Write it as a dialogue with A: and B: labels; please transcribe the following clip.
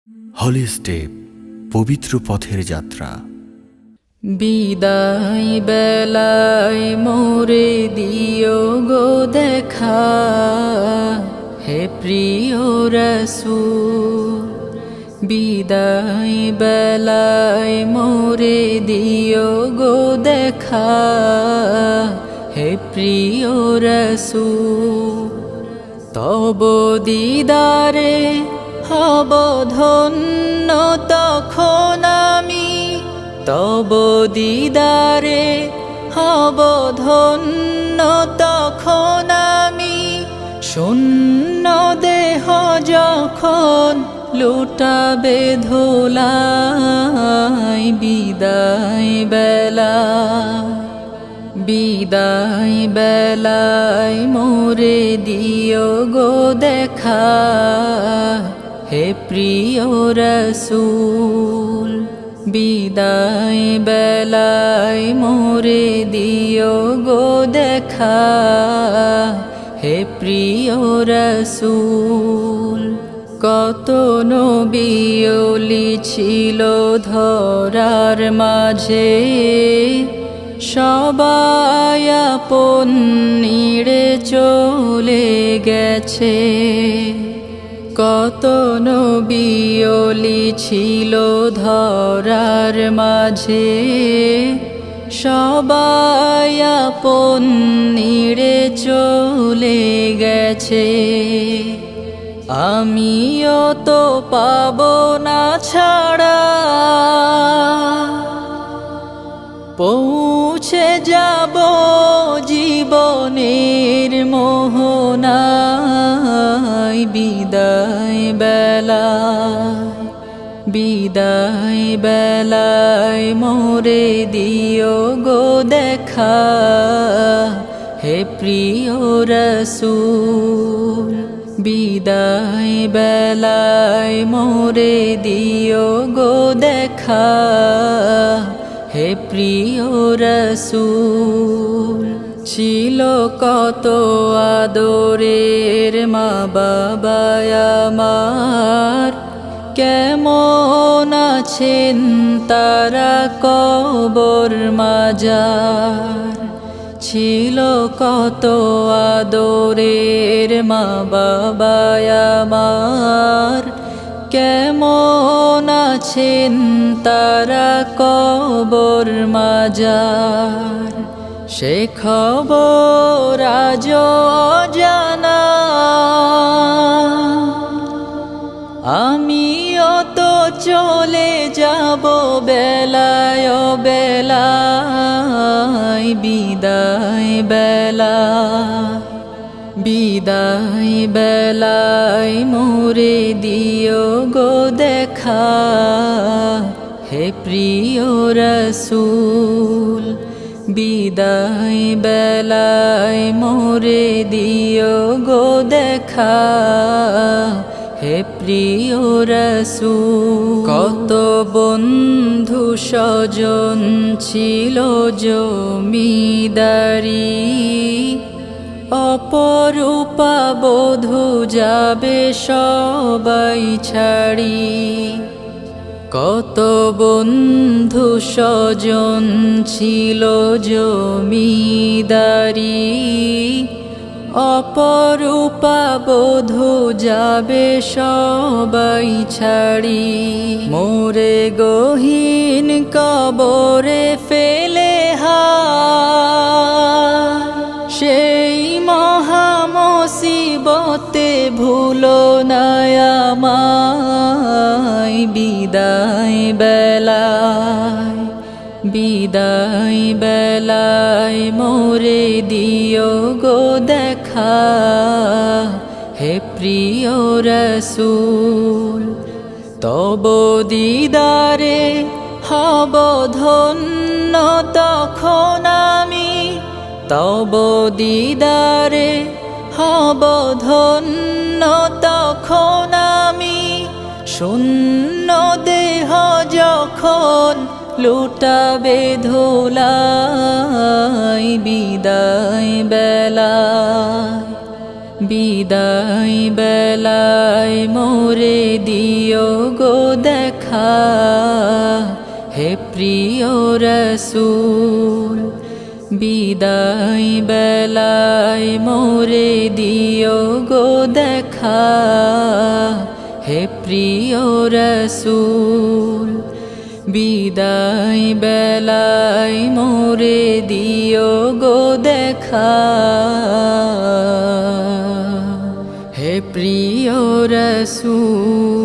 A: হলি step পবিত্র পথের যাত্রা।
B: বিদায় বেলায় মোরে দিও গো দেখা, হে প্রিয় রাসূল। বিদায় বেলায় মোরে দিও গো দেখা, হে প্রিয় রাসূল। তব দিদারে হব ধন্য তখন আমি, তব দিদারে হব ধন্য তখন আমি। শূন্য দেহ যখন লুটাবে ধুলাই, বিদায় বেলা বিদায় বেলায় মোরে দিও গো দেখা, হে প্রিয় রাসূল। বিদায় বেলায় মোরে দিও গো দেখা, হে প্রিয় রাসূল। কত নবী ওলি ছিল ধরার মাঝে, সবাই আপন নিড়ে চলে গেছে। কত নবী ওলি ছিল ধরার মাঝে, সবাই আপন নিড়ে চলে গেছে। আমিও তো পাবো না ছাড়া, পৌঁছে যাব জীবনের মোহনায়। বিদায় বেলায় বিদায় বেলায় মোরে দিও গো দেখা, হে প্রিয় রাসূল। বিদায় বেলায় মোরে দিও গো দেখা, হে প্রিয় রাসূল। ছিল কত আদরের মা বাবা আমার, কেমন আছেন তারা কবর মাজার। ছিল কত আদরের মা বাবা আমার, কেমন আছেন তারা কবর মাজার। সে খবর আজ অজানা, আমিও তো চলে যাব বেলায় বেলায়। বিদায় বেলায় বিদায় বেলায় মোরে দিও গো দেখা, হে প্রিয় রাসূল। বিদায় বেলায় মোরে দিও গো দেখা, হে প্রিয় রাসূল। কত বন্ধু স্বজন ছিল জমিদারি, অপরূপা বধূ যাবে সবাই ছাড়ি। কত বন্ধু স্বজন ছিল জমিদারি, অপরূপা বধূ যাবে সবাই ছাড়ি। মোরে গহীন কবরে ফেলে সেই মহা মুসিবতে ভুলো না আমায়। বিদায় বেলায় বিদায় বেলায় মোরে দিও গো দেখা, হে প্রিয় রাসূল। তব দিদারে হব ধন্য তখন আমি, তব দিদারে হব ধন্য তখন আমি। শূন্য দেহ যখন লুটাবে ধুলাই, বিদায় বেলায় বিদায় বেলায় মোরে দিও গো দেখা হে প্রিয় রসূল বিদায় বেলায় মোরে দিও গো দেখা হে প্রিয় রসূল বিদায় বেলায় মোরে দিও গো দেখা হে প্রিয় রসূল।